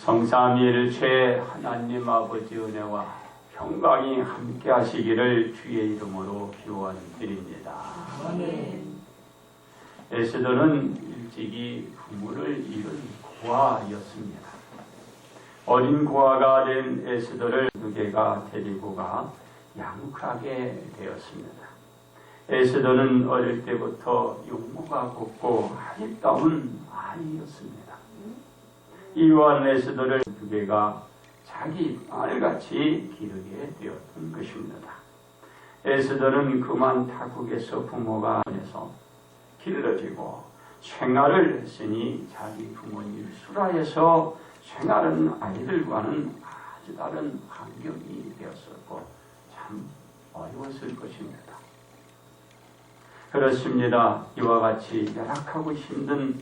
성삼위일체 하나님 아버지 은혜와 평강이 함께 하시기를 주의 이름으로 기원드립니다. 에스더는 일찍이 부모를 잃은 고아였습니다. 어린 고아가 된 에스더를 누게가 데리고 가 양육하게 되었습니다. 에스더는 어릴 때부터 용모가 곱고 아리따운 아이였습니다. 이러한 에스더를 누게가 자기 딸같이 기르게 되었던 것입니다. 에스더는 그만 타국에서 부모가 안에서 길러지고 생활을 했으니 자기 부모님 수라에서 생활하는 아이들과는 아주 다른 환경이 되었었고 참 어려웠을 것입니다. 그렇습니다. 이와 같이 열악하고 힘든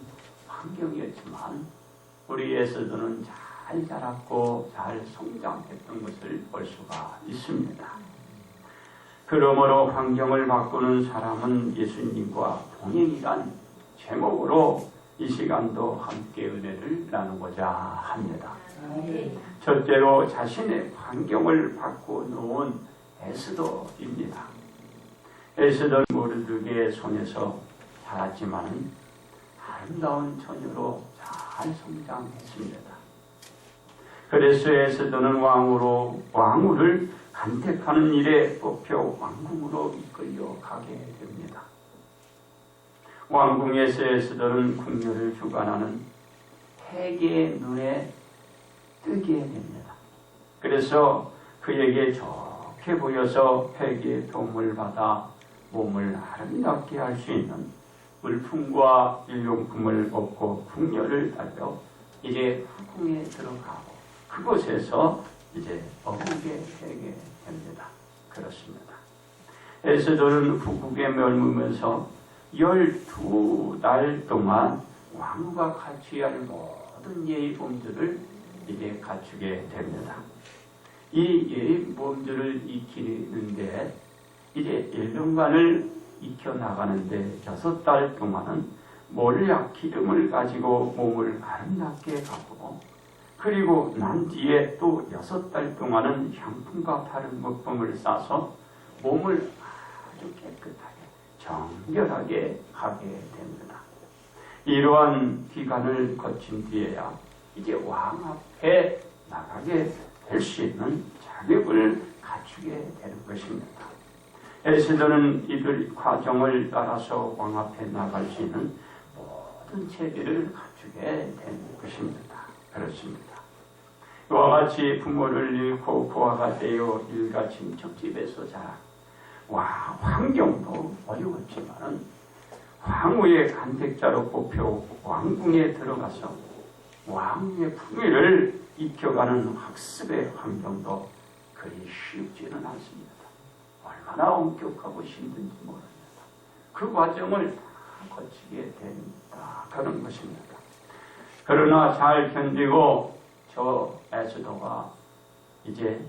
환경이었지만 우리 에스더는 잘 자랐고 잘 성장했던 것을 볼 수가 있습니다. 그러므로 환경을 바꾸는 사람은 예수님과 동행이란 제목으로 이 시간도 함께 은혜를 나누고자 합니다. 첫째로 자신의 환경을 바꿔놓은 에스더입니다. 에스더는 모르드게의 손에서 자랐지만 아름다운 처녀로 잘 성장했습니다. 그래서 에스더는 왕후를 간택하는 일에 뽑혀 왕궁으로 이끌려 가게 됩니다. 왕궁에서 에스더는 궁녀를 주관하는 해계의 눈에 뜨게 됩니다. 그래서 그에게 좋게 보여서 해계의 도움을 받아 몸을 아름답게 할 수 있는 물품과 일용품을 얻고 궁녀를 달려 이제 후궁에 들어가고 그곳에서 이제 어부게 되게 됩니다. 그렇습니다. 에스더는 후궁에 머물면서 12달 동안 왕후가 갖추어야 할 모든 예의범들을 이제 갖추게 됩니다. 이 예의범들을 익히는데 이제 1년간을 익혀나가는데 6달 동안은 몰약 기름을 가지고 몸을 아름답게 가꾸고 그리고 난 뒤에 또 6달 동안은 향품과 다른 먹품을 싸서 몸을 아주 깨끗하게 정결하게 하게 됩니다. 이러한 기간을 거친 뒤에야 이제 왕 앞에 나가게 될 수 있는 자격을 갖추게 되는 것입니다. 에스더는 이들 과정을 따라서 왕 앞에 나갈 수 있는 모든 체계를 갖추게 되는 것입니다. 그렇습니다. 이와 같이 부모를 잃고 고아가 되어 일가 친척집에서 자라 환경도 어려웠지만 황후의 간택자로 뽑혀 왕궁에 들어가서 왕의 풍요를 익혀가는 학습의 환경도 그리 쉽지는 않습니다. 얼마나 엄격하고 힘든지 모릅니다. 그 과정을 다 거치게 된다 그런 것입니다. 그러나 잘 견디고 저 에스더가 이제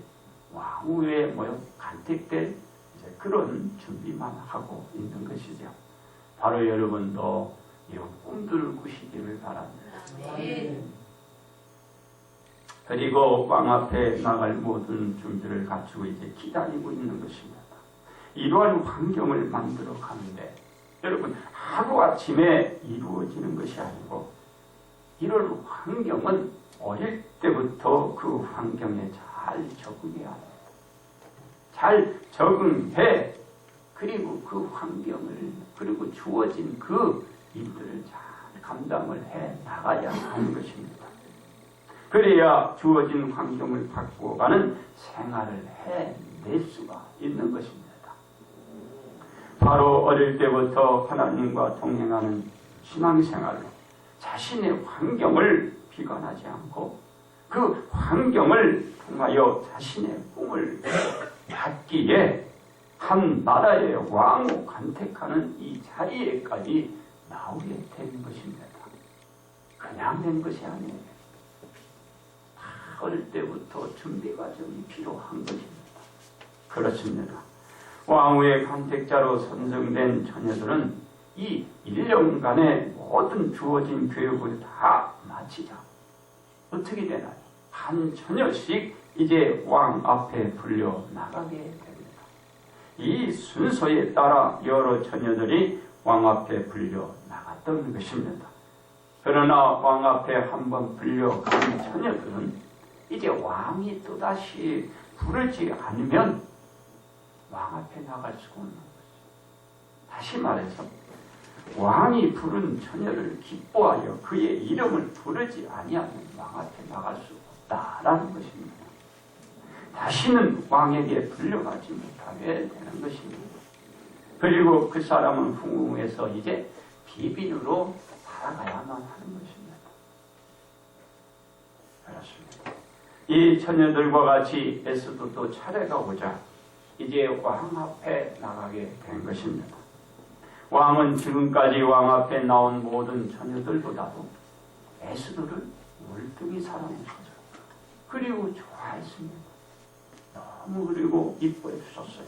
왕후에 간택될 이제 그런 준비만 하고 있는 것이죠. 바로 여러분도 이런 꿈들을 꾸시기를 바랍니다. 그리고 왕 앞에 나갈 모든 준비를 갖추고 이제 기다리고 있는 것입니다. 이러한 환경을 만들어 가는데 여러분 하루아침에 이루어지는 것이 아니고 이런 환경은 어릴 때부터 그 환경에 잘 적응해야 합니다. 잘 적응해 그리고 그 환경을 그리고 주어진 그 일들을 잘 감당을 해 나가야 하는 것입니다. 그래야 주어진 환경을 바꾸어가는 생활을 해낼 수가 있는 것입니다. 바로 어릴 때부터 하나님과 동행하는 신앙생활로 자신의 환경을 비관하지 않고 그 환경을 통하여 자신의 꿈을 갖기에 한 나라의 왕을 간택하는 이 자리에까지 나오게 된 것입니다. 그냥 된 것이 아니에요. 어릴 때부터 준비 과정이 필요한 것입니다. 그렇습니다. 왕후의 간택자로 선정된 처녀들은 이 1년간의 모든 주어진 교육을 다 마치자 어떻게 되나요? 한 처녀씩 이제 왕 앞에 불려 나가게 됩니다. 이 순서에 따라 여러 처녀들이 왕 앞에 불려 나갔던 것입니다. 그러나 왕 앞에 한번 불려간 처녀들은 이제 왕이 또다시 부르지 않으면 왕 앞에 나갈 수가 없는 거죠. 다시 말해서 왕이 부른 처녀를 기뻐하여 그의 이름을 부르지 아니하면 왕 앞에 나갈 수 없다라는 것입니다. 다시는 왕에게 불려가지 못하게 되는 것입니다. 그리고 그 사람은 후궁에서 이제 비빈으로 살아가야만 하는 것입니다. 그렇습니다. 이 처녀들과 같이 에스더도 차례가 오자 이제 왕 앞에 나가게 된 것입니다. 왕은 지금까지 왕 앞에 나온 모든 처녀들보다도 에스더를 월등히 사랑했어요. 그리고 좋아했습니다. 너무 그리고 이뻐해 주셨어요.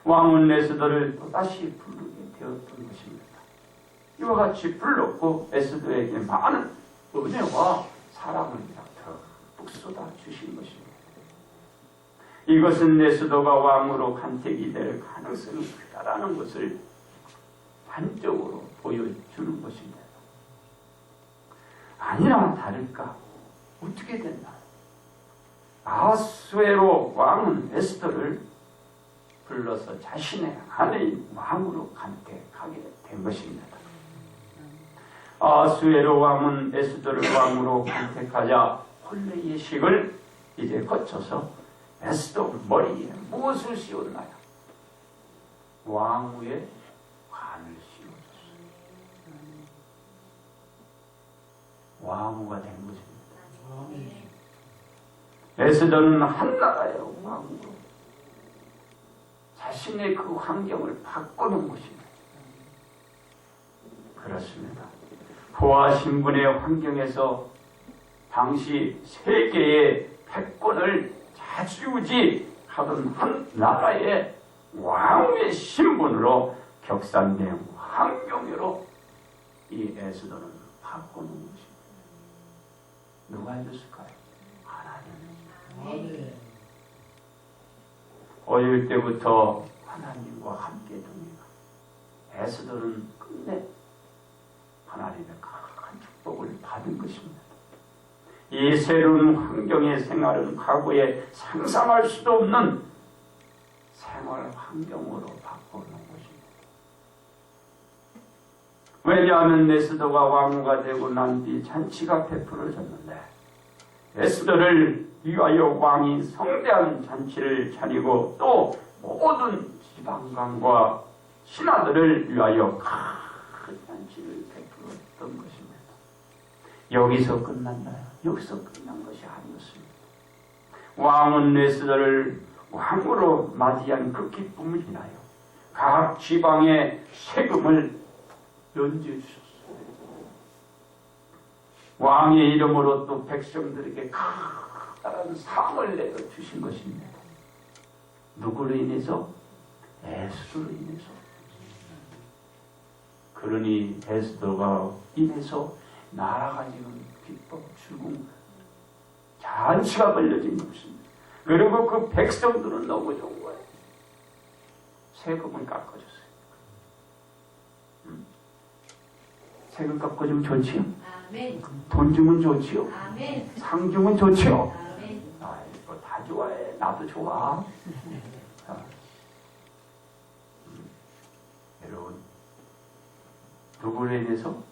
왕은 에스더를 또다시 부르게 되었던 것입니다. 이와 같이 불렀고 에스더에게 많은 은혜와 사랑을 듬뿍 쏟아주신 것입니다. 이것은 에스더가 왕으로 간택이 될 가능성이 크다라는 것을 단적으로 보여주는 것입니다. 아니나 다를까 어떻게 됐나? 아수에로 왕은 에스더를 불러서 자신의 아내인 왕으로 간택하게 된 것입니다. 아수에로 왕은 에스더를 왕으로 간택하자 혼례 예식을 이제 거쳐서 에스더 머리에 무엇을 씌웠나요? 왕후의 관을 씌워줬어요. 왕후가 된 것입니다. 에스더는 한나라의 왕후로 자신의 그 환경을 바꾸는 것입니다. 그렇습니다. 부하 신분의 환경에서 당시 세계의 패권을 좌지우지하던 한 나라의 왕의 신분으로 격산된 환경으로 이 에스더는 바꾸는 것입니다. 누가 해줬을까요? 하나님. 어릴 때부터 하나님과 함께 동행한 에스더는 끝내 하나님의 큰 축복을 받은 것입니다. 이 새로운 환경의 생활은 과거에 상상할 수도 없는 생활 환경으로 바꾸는 것입니다. 왜냐하면 에스더가 왕후가 되고 난 뒤 잔치가 베풀어졌는데 에스더를 위하여 왕이 성대한 잔치를 차리고 또 모든 지방관과 신하들을 위하여 큰 잔치를 베풀었던 것입니다. 여기서 끝났나요? 여기서 끝난 것이 아니었습니다. 왕은 에스더를 왕으로 맞이한 그 기쁨을 인하여 각 지방의 세금을 연주해 주셨어요. 왕의 이름으로 또 백성들에게 커다란 상을 내어 주신 것입니다. 누구로 인해서? 에스더로 인해서. 그러니 에스더가 인해서 나라가 지금 기뻐 죽음 잔치가 벌려진 것입니다. 그리고 그 백성들은 너무 좋은 거예요. 세금을 깎아줬어요. 세금 깎아주면 좋지요? 아멘. 돈 주면 좋지요? 아멘. 상 주면 좋지요? 아멘. 아이고, 다 좋아해. 나도 좋아. 여러분, 누구로 인해서?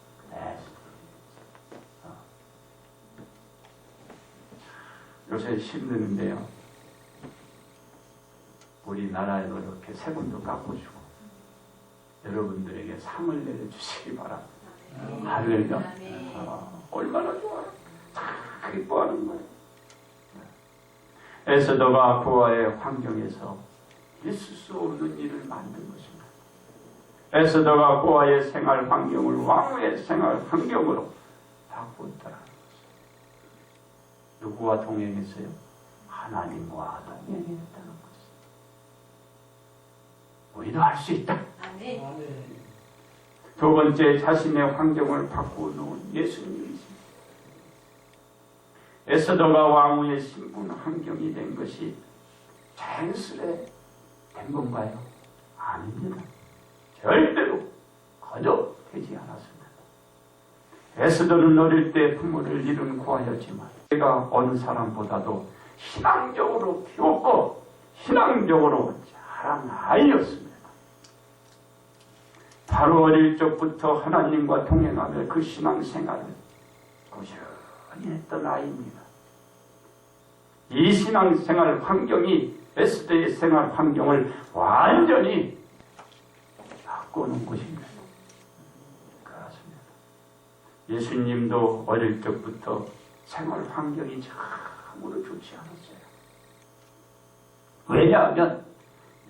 요새 힘드는데요. 우리나라에도 이렇게 세금도 깎아주고 여러분들에게 상을 내려주시기 바랍니다. 할렐루야. 얼마나 좋아요. 다 기뻐하는 거예요. 에스더가 부하의 환경에서 있을 수 없는 일을 만든 것입니다. 에스더가 부하의 생활 환경을 왕후의 생활 환경으로 바꾸었다는 것입니다. 누구와 동행했어요? 하나님과 동행했다는 것입니다. 우리도 할 수 있다. 아멘. 두 번째, 자신의 환경을 바꾸어 놓은 예수님이십니다. 에스더가 왕후의 신분 환경이 된 것이 자연스레 된 건가요? 아닙니다. 절대로 거저 되지 않았습니다. 에스더는 어릴 때 부모를 잃은 고아였지만 그가 어느 사람보다도 신앙적으로 키웠고 신앙적으로 자란 아이였습니다. 바로 어릴 적부터 하나님과 동행하며 그 신앙생활을 꾸준히 했던 아이입니다. 이 신앙생활 환경이 에스더의 생활 환경을 완전히 바꿔놓은 것입니다. 그렇습니다. 예수님도 어릴 적부터 생활 환경이 참으로 좋지 않았어요. 왜냐하면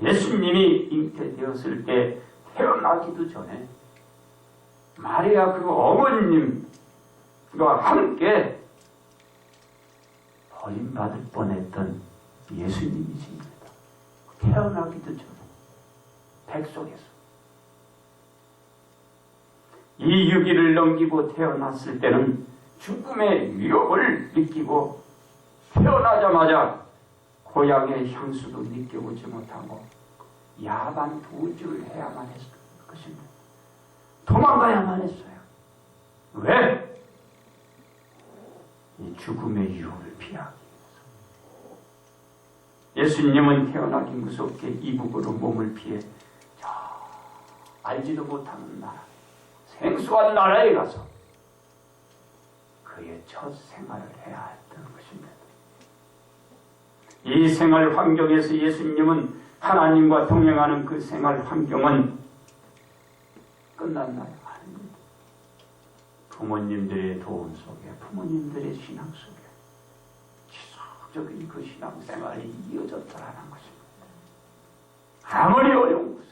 예수님이 잉태되었을 때 태어나기도 전에 마리아 그 어머님과 함께 버림받을 뻔했던 예수님이십니다. 태어나기도 전에 뱃속에서 이 유기를 넘기고 태어났을 때는 죽음의 위협을 느끼고 태어나자마자 고향의 향수도 느껴보지 못하고 야반 도주를 해야만 했을 것입니다. 도망가야만 했어요. 왜? 이 죽음의 유혹을 피하기 위해서. 예수님은 태어나기 무섭게 이북으로 몸을 피해 알지도 못하는 나라, 생소한 나라에 가서 그의 첫 생활을 해야 했던 것입니다. 이 생활 환경에서 예수님은 하나님과 동행하는 그 생활 환경은 끝났나요? 아닙니다. 부모님들의 도움 속에, 부모님들의 신앙 속에 지속적인 그 신앙생활이 이어졌다는 것입니다. 아무리 어려운 것은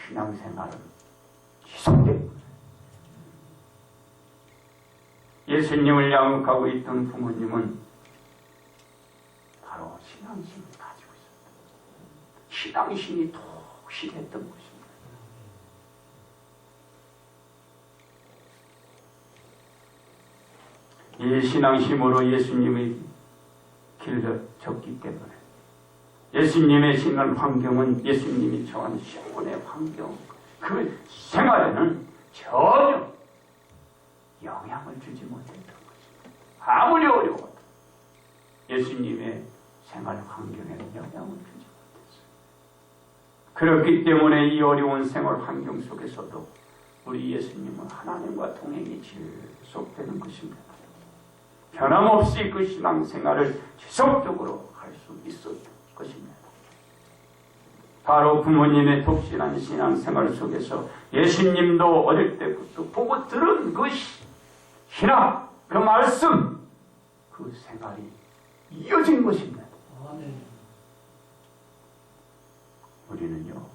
신앙생활은 지속된 것입니다. 예수님을 양육하고 있던 부모님은 바로 신앙심을 가지고 있었다. 신앙심이 독실했던 것입니다. 이 신앙심으로 예수님의 길을 졌기 때문에 예수님의 신앙 환경은 예수님이 처한 신분의 환경, 그 생활에는 전혀 영향을 주지 못했던 것입니다. 아무리 어려워도 예수님의 생활 환경에는 영향을 주지 못했어요. 그렇기 때문에 이 어려운 생활 환경 속에서도 우리 예수님은 하나님과 동행이 지속되는 것입니다. 변함없이 그 신앙생활을 지속적으로 할 수 있었던 것입니다. 바로 부모님의 독실한 신앙생활 속에서 예수님도 어릴 때부터 보고 들은 그 신앙, 그 말씀, 그 생활이 이어진 것입니다. 우리는요,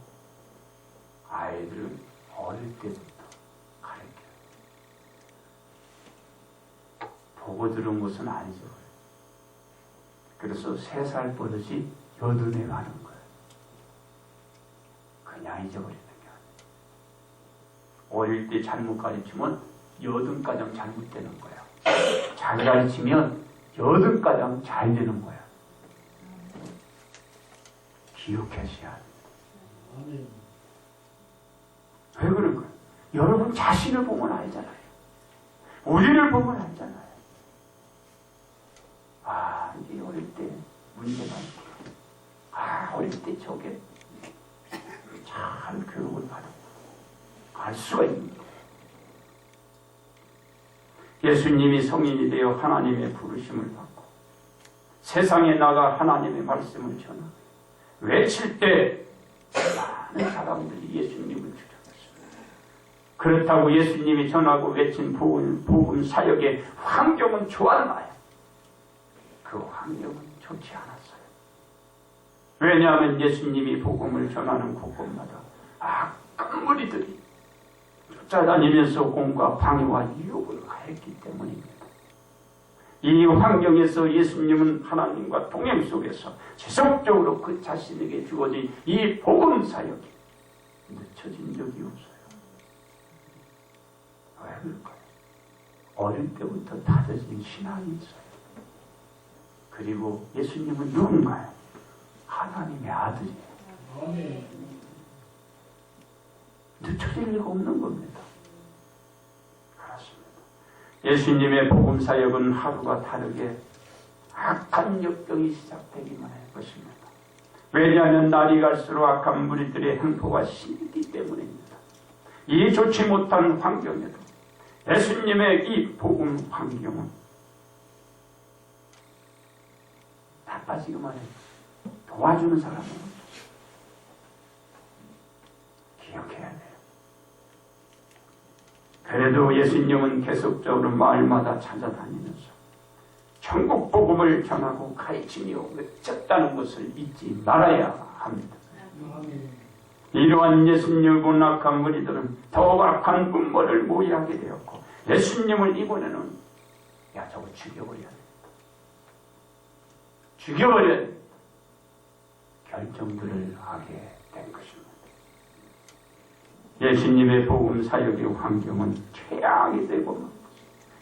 아이들을 어릴 때부터 가르쳐요. 보고 들은 것은 아니죠. 그래서 3살 버릇이 8에 가는 거예요. 그냥 잊어버리는 게 아니에요. 어릴 때 잘못 가르치면 8가정 잘못되는 거예요. 잘 가르치면 8가정 잘 되는 거예요. 기억하셔야 돼요. 왜 그런 거예요? 여러분 자신을 보면 알잖아요. 우리를 보면 알잖아요. 아, 이게 어릴 때 문제가 있고, 아, 어릴 때 저게 잘 교육을 받았고, 알 수가 있는 거예요. 예수님이 성인이 되어 하나님의 부르심을 받고 세상에 나가 하나님의 말씀을 전하고 외칠 때 많은 사람들이 예수님을 주장했습니다. 그렇다고 예수님이 전하고 외친 복음 사역의 환경은 좋았나요? 그 환경은 좋지 않았어요. 왜냐하면 예수님이 복음을 전하는 곳곳마다 악한 무리들이 쫓아다니면서 공과 방해와 유혹을 가했기 때문입니다. 이 환경에서 예수님은 하나님과 동행 속에서 지속적으로 그 자신에게 주어진 이 복음 사역이 늦춰진 적이 없어요. 왜 그럴까요? 어릴 때부터 다져진 신앙이 있어요. 그리고 예수님은 누군가요? 하나님의 아들이에요. 늦춰질 리가 없는 겁니다. 그렇습니다. 예수님의 복음 사역은 하루가 다르게 악한 역경이 시작되기만 할 것입니다. 왜냐하면 날이 갈수록 악한 무리들의 행포가 심기 때문입니다. 이 좋지 못한 환경에도 예수님의 이 복음 환경은 나빠지기만 해요. 도와주는 사람은 기억해야 돼요. 그래도 예수님은 계속적으로 마을마다 찾아다니면서 천국 복음을 전하고 가르치며 외쳤다는 것을 잊지 말아야 합니다. 이러한 예수님을 본 악한 무리들은 더욱 악한 음모를 모의하게 되었고 예수님을 이번에는 야 저거 죽여버려야 돼. 죽여버려야 돼. 결정들을 하게 된 것입니다. 예수님의 복음 사역의 환경은 최악이 되고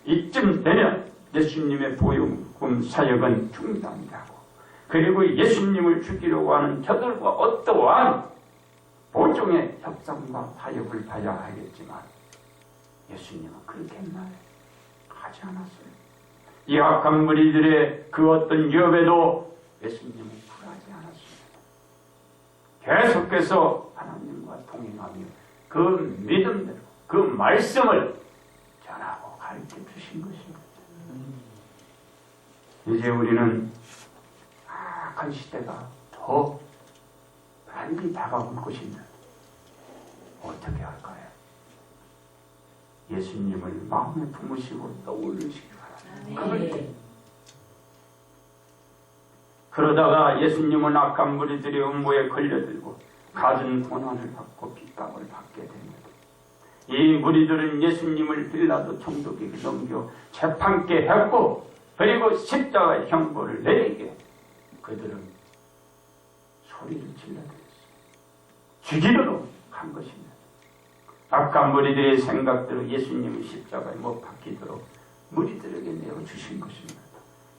이쯤 되면 예수님의 복음 사역은 중단되고 그리고 예수님을 죽이려고 하는 저들과 어떠한 보종의 협상과 타협을 봐야 하겠지만 예수님은 그렇게 했나요? 하지 않았어요. 이 악한 무리들의 그 어떤 위협에도 예수님은 굴하지 않았습니다. 계속해서 하나님과 동행하며 그 믿음대로 그 말씀을 전하고 가르쳐 주신 것입니다. 이제 우리는 악한 시대가 더 빨리 다가올 것입니다. 어떻게 할까요? 예수님을 마음에 품으시고 떠올리시기 바랍니다. 그러다가 예수님은 악한 무리들의 음모에 걸려들고 갖은 고난을 받고 핍박을 받게 됩니다. 이 무리들은 예수님을 빌라도 총독에게 넘겨 재판케 했고 그리고 십자가의 형벌을 내리게 그들은 소리를 질러댔어요. 죽이도록 한 것입니다. 악한 무리들의 생각대로 예수님을 십자가에 못 박히도록 무리들에게 내어주신 것입니다.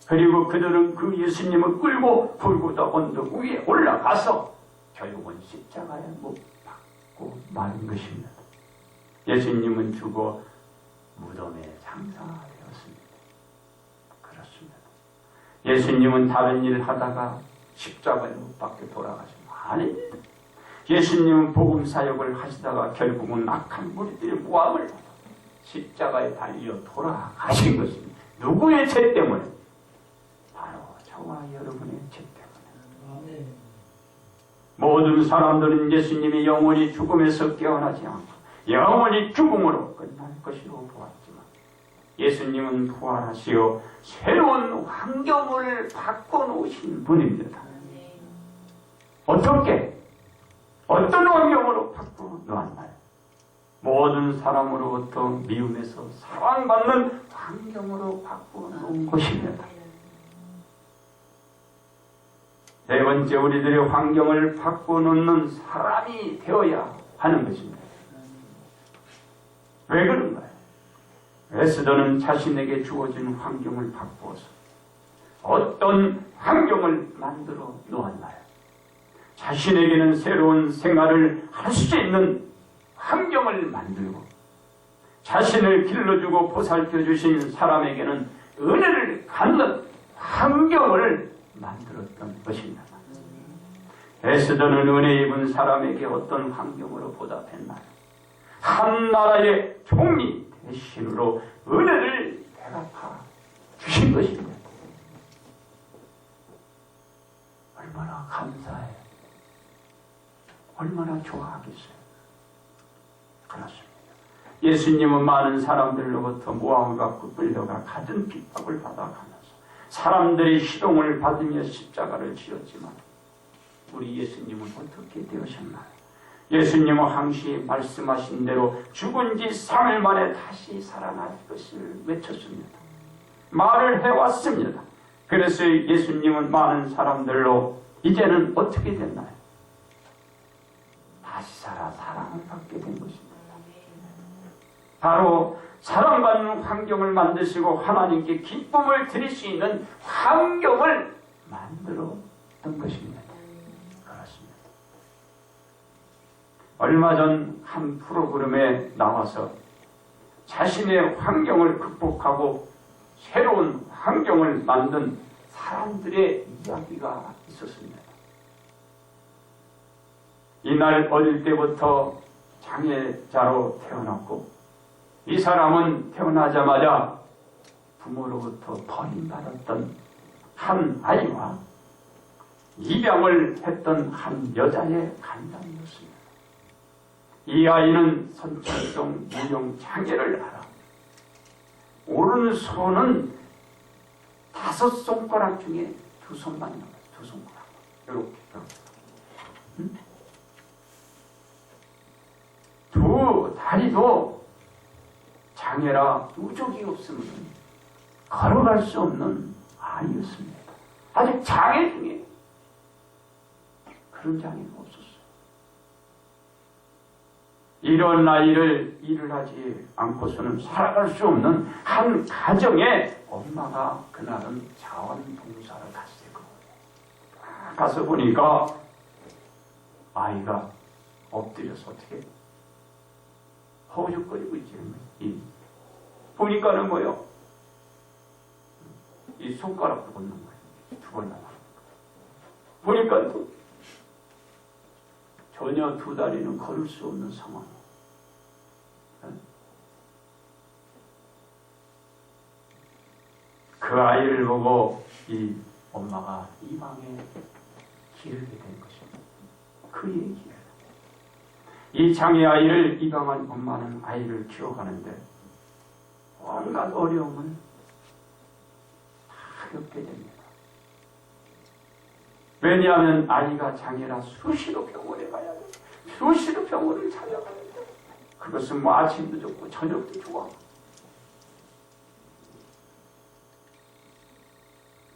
그리고 그들은 그 예수님을 끌고 골고다 언덕 위에 올라가서 결국은 십자가에 못 박고 마는 것입니다. 예수님은 죽어 무덤에 장사되었습니다. 그렇습니다. 예수님은 다른 일 하다가 십자가에 못 박혀 돌아가시면 아닙니다. 예수님은 복음 사역을 하시다가 결국은 악한 무리들의 모함을 받아 십자가에 달려 돌아가신 것입니다. 누구의 죄 때문에? 바로 저와 여러분의 죄 때문에. 모든 사람들은 예수님이 영원히 죽음에서 깨어나지 않고 영원히 죽음으로 끝날 것이라고 보았지만 예수님은 부활하시어 새로운 환경을 바꿔놓으신 분입니다. 어떻게? 어떤 환경으로 바꿔놓았나요? 모든 사람으로부터 미움에서 사랑받는 환경으로 바꿔놓은 것입니다. 네 번째, 우리들의 환경을 바꿔놓는 사람이 되어야 하는 것입니다. 왜 그런가요? 에스더는 자신에게 주어진 환경을 바꾸어서 어떤 환경을 만들어 놓았나요? 자신에게는 새로운 생활을 할 수 있는 환경을 만들고 자신을 길러주고 보살펴 주신 사람에게는 은혜를 갖는 환경을 만들었던 것입니다. 에스더는 은혜 입은 사람에게 어떤 환경으로 보답했나요? 한 나라의 총리 대신으로 은혜를 대갚아 주신 것입니다. 얼마나 감사해요. 얼마나 좋아하겠어요. 그렇습니다. 예수님은 많은 사람들로부터 모함을 받고 끌려가 갖은 핍박을 받아가면서 사람들의 희롱을 받으며 십자가를 지었지만 우리 예수님은 어떻게 되셨나요? 예수님은 항시 말씀하신 대로 죽은 지 3일 만에 다시 살아날 것을 외쳤습니다. 말을 해왔습니다. 그래서 예수님은 많은 사람들로 이제는 어떻게 됐나요? 다시 살아 사랑을 받게 된 것입니다. 바로 사랑받는 환경을 만드시고 하나님께 기쁨을 드릴 수 있는 환경을 만들었던 것입니다. 그렇습니다. 얼마 전 한 프로그램에 나와서 자신의 환경을 극복하고 새로운 환경을 만든 사람들의 이야기가 있었습니다. 이날 어릴 때부터 장애자로 태어났고 이 사람은 태어나자마자 부모로부터 버림받았던 한 아이와 입양을 했던 한 여자의 간담이었습니다. 이 아이는 선천성 유형 장애를 알아. 오른손은 5손가락 중에 2손만 남아요. 2손가락. 이렇게. 두 다리도 장애라 우족이 없으면 걸어갈 수 없는 아이였습니다. 아직 장애 중에 그런 장애가 없었어요. 이런 아이를 일을 하지 않고서는 살아갈 수 없는 한 가정에 엄마가 그날은 자원봉사를 갔어요. 가서 보니까 아이가 엎드려서 어떻게 허우적거리고 있지. 보니까는 뭐요? 이 손가락도 걷는 거예요. 2번 나와. 보니까 또 전혀 2 다리는 걸을 수 없는 상황이에요. 그 아이를 보고 이 엄마가 이 방에 기르게 된 것입니다. 그의 길. 이 장애 아이를 입양한 엄마는 아이를 키워가는데 온갖 어려움을 다 겪게 됩니다. 왜냐하면 아이가 장애라 수시로 병원에 가야 돼요. 수시로 병원을 찾아가는데 그것은 뭐 아침도 좋고 저녁도 좋아.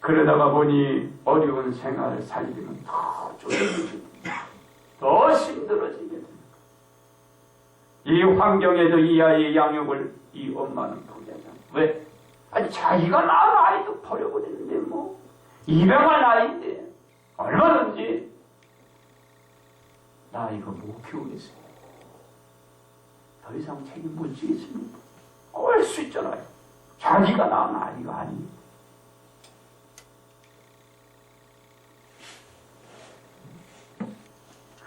그러다가 보니 어려운 생활을 살리면 더 쪼개지고 더 힘들어지게 됩니다. 이 환경에도 이 아이의 양육을 이 엄마는 포기하지 않아요. 왜? 아니 자기가 낳은 아이도 버려버리는데 뭐 입양한 아이인데 얼마든지 나 이거 못 키우겠어요. 더 이상 책임 못 지겠습니다. 할 수 있잖아요. 자기가 낳은 아이가 아니에요.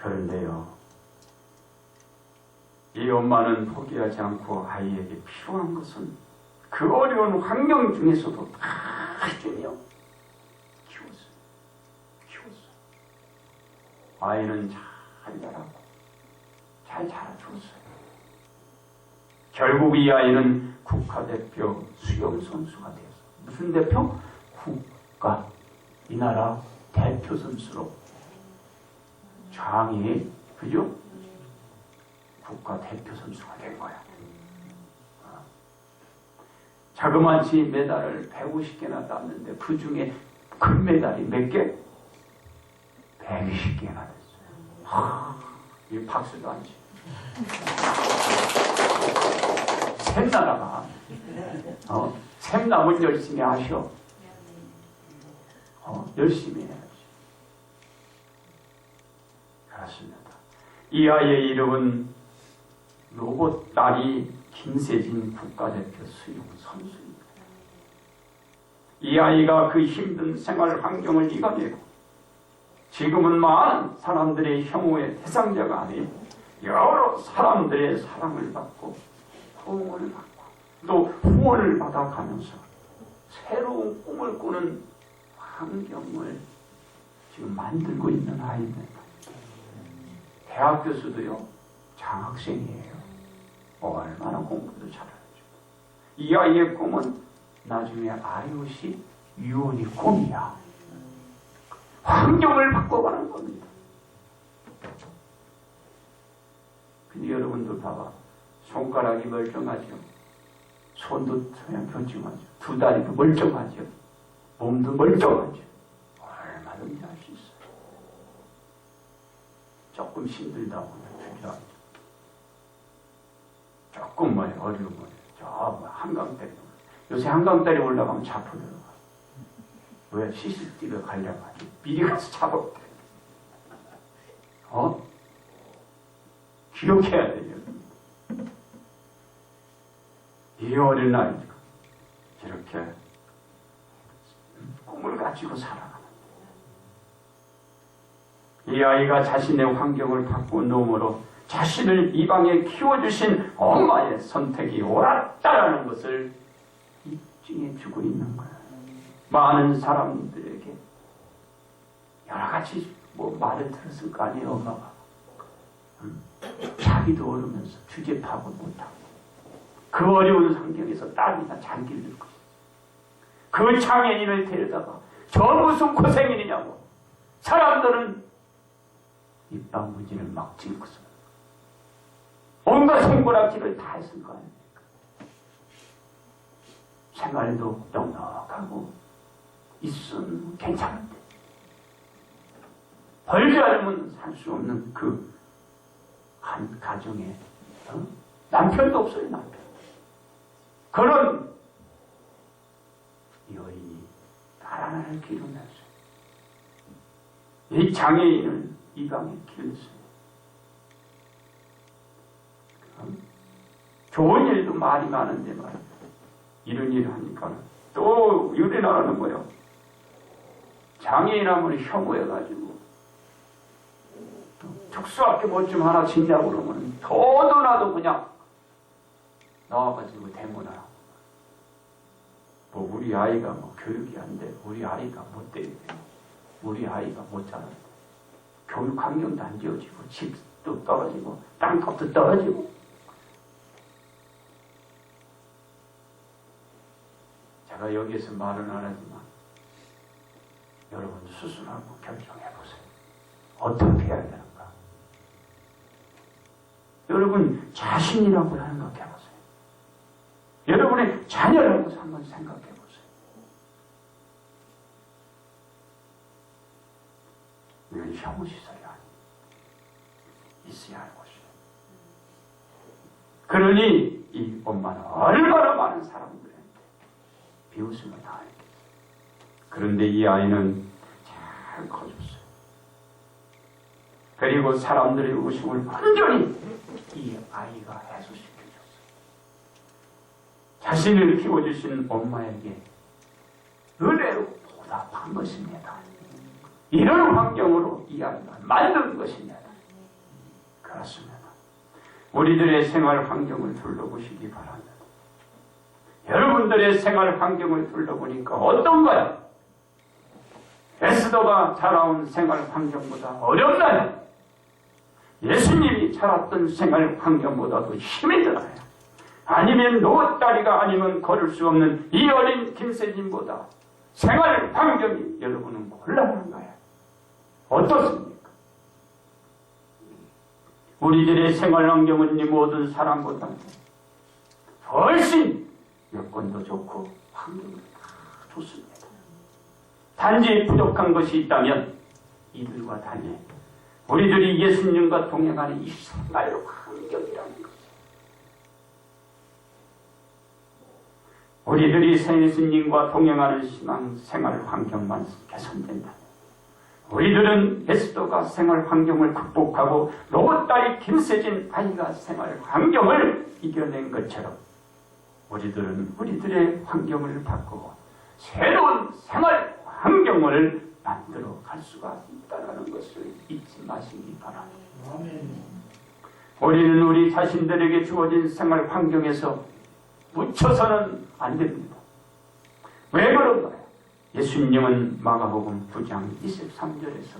그런데요, 이 엄마는 포기하지 않고 아이에게 필요한 것은 그 어려운 환경 중에서도 다 해주며 키웠어요. 아이는 잘 자라고 잘 자라줬어요. 결국 이 아이는 국가대표 수영선수가 되었어요. 무슨 대표? 국가. 이 나라 대표 선수로 장애, 그죠? 국가 대표 선수가 된 거야. 자그마치 메달을 150개나 땄는데 그 중에 금메달이 몇 개? 120개나 됐어요. 이 박수도 안 치. 샘나라가 샘남은 열심히 하셔. 열심히 해야지. 그렇습니다. 이 아이의 이름은 로봇 딸이 김세진 국가대표 수영 선수입니다. 이 아이가 그 힘든 생활 환경을 이겨내고 지금은 많은 사람들의 혐오의 대상자가 아닌 여러 사람들의 사랑을 받고 호응을 받고 또 후원을 받아가면서 새로운 꿈을 꾸는 환경을 지금 만들고 있는 아이입니다. 대학 교수도요, 장학생이에요. 얼마나 공부도 잘하죠. 이 아이의 꿈은 나중에 IOC 유언이 꿈이야. 환경을 바꿔가는 겁니다. 근데 여러분들 봐봐. 손가락이 멀쩡하죠. 손도 그냥 멀쩡하죠. 2 다리도 멀쩡하죠. 몸도 멀쩡하죠. 얼마든지 할 수 있어요. 조금 힘들다 보면 주저앉죠. 조금 어려우면 한강다리. 요새 한강다리 올라가면 잡혀들어가. 왜? CCTV가 가려가지고 미리 가서 잡았대. 기억해야 돼요. 이 어린 아이가 이렇게 꿈을 가지고 살아가는 이 아이가 자신의 환경을 바꾸놈으로 자신을 이방에 키워주신 엄마의 선택이 옳았다라는 것을 입증해 주고 있는 거예요. 많은 사람들에게 여러 가지 말을 들었을 거 아니에요, 엄마가. 자기도 어르면서 주제 파악을 못하고 그 어려운 환경에서 딸이나 잘 기를 거예요. 그 장애인을 데려다가 저 무슨 고생이냐고 사람들은 입방문진을 막 찍고서 온갖 손가락질을 다 했을 거 아닙니까? 생활도 넉넉하고 있으면 괜찮은데 벌지 않으면 살 수 없는 그 한 가정에 남편도 없어요. 남편. 그런 여인이 하나님을 기르면서 이 장애인을 이방에 기르었어요. 좋은 일도 말이 많은데 말이야. 이런 일을 하니까 또 유리나라는 거예요. 장애인 하면 혐오해가지고 특수학교 뭐 좀 하나 짓냐고 그러면 더더나도 그냥 나와가지고 대문하라고. 뭐 우리 아이가 뭐 교육이 안 돼. 우리 아이가 못 되게 돼. 우리 아이가 못 자란다. 교육 환경도 안 지어지고 집도 떨어지고 땅값도 떨어지고. 제가 여기에서 말은 안 하지만 여러분 스스로하고 결정해보세요. 어떻게 해야 되는가? 여러분 자신이라고 생각해보세요. 여러분의 자녀라고 한번 생각해보세요. 이건 혐오시설이 아니에요. 있어야 할 것이에요. 그러니 이 엄마는 얼마나 많은 사람들한테 비웃음을 당했겠어요. 그런데 이 아이는 잘 커졌어요. 그리고 사람들의 웃음을 완전히 이 아이가 해소시켜줬어요. 자신을 키워주신 엄마에게 은혜로 보답한 것입니다. 이런 환경으로 이 아이가 만든 것입니다. 그렇습니다. 우리들의 생활 환경을 둘러보시기 바랍니다. 여러분들의 생활 환경을 둘러보니까 어떤가요? 에스더가 자라온 생활 환경보다 어렵나요? 예수님이 자랐던 생활 환경보다도 힘이 들어요. 아니면 노다리가 아니면 걸을 수 없는 이 어린 김세진보다 생활 환경이 여러분은 곤란한가요? 어떻습니까? 우리들의 생활 환경은 이 모든 사람보다 훨씬 여건도 좋고 환경도 다 좋습니다. 단지 부족한 것이 있다면 이들과 달리 우리들이 예수님과 동행하는 이 생활 환경이라는 것. 우리들이 예수님과 동행하는 신앙 생활 환경만 개선된다. 우리들은 에스더가 생활 환경을 극복하고 로봇딸이 김세진 아이가 생활 환경을 이겨낸 것처럼 우리들은 우리들의 환경을 바꾸고 새로운 생활 환경을 만들어 갈 수가 있다는 것을 잊지 마시기 바랍니다. 우리는 우리 자신들에게 주어진 생활 환경에서 묻혀서는 안 됩니다. 왜 그런가요? 예수님은 마가복음 9장 23절에서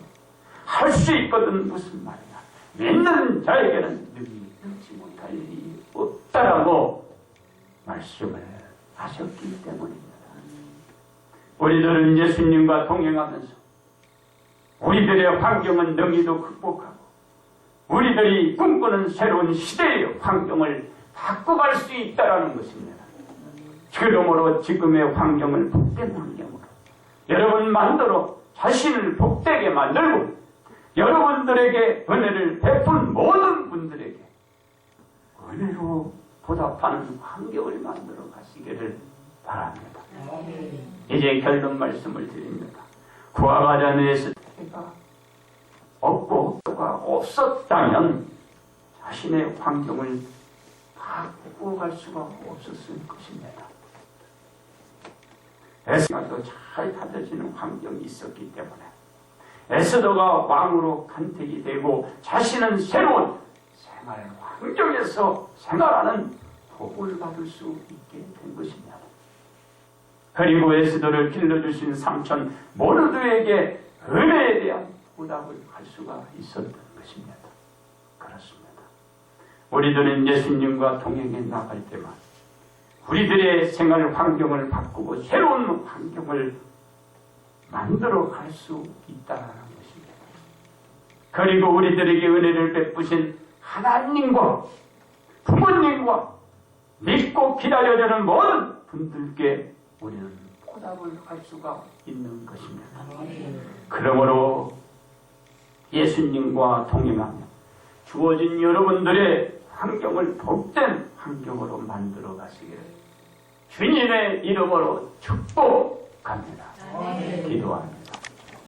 할 수 있거든 무슨 말이야. 믿는 자에게는 능지 못할 일이 없다라고 말씀을 하셨기 때문입니다. 우리들은 예수님과 동행하면서 우리들의 환경은 능히도 극복하고 우리들이 꿈꾸는 새로운 시대의 환경을 바꿔갈 수 있다는 것입니다. 그러므로 지금의 환경을 복된 환경으로 여러분 만들어 자신을 복되게 만들고 여러분들에게 은혜를 베푼 모든 분들에게 은혜로 보답하는 환경을 만들어 가시기를 바랍니다. 이제 결론 말씀을 드립니다. 그와 같은 에스더가 없고 가 없었다면 자신의 환경을 바꾸어갈 수가 없었을 것입니다. 에스더도 잘 다져지는 환경이 있었기 때문에 에스더가 왕으로 간택이 되고 자신은 새로운 생활 환경에서 생활하는 복을 받을 수 있게 된 것입니다. 그리고 에스더를 길러주신 삼촌 모르드에게 은혜에 대한 보답을 할 수가 있었던 것입니다. 그렇습니다. 우리들은 예수님과 동행해 나갈 때만 우리들의 생활 환경을 바꾸고 새로운 환경을 만들어 갈 수 있다는 것입니다. 그리고 우리들에게 은혜를 베푸신 하나님과 부모님과 믿고 기다려주는 모든 분들께 우리는 보답을 할 수가 있는 것입니다. 그러므로 예수님과 동행하며 주어진 여러분들의 환경을 복된 환경으로 만들어 가시기를 주님의 이름으로 축복합니다. 기도합니다.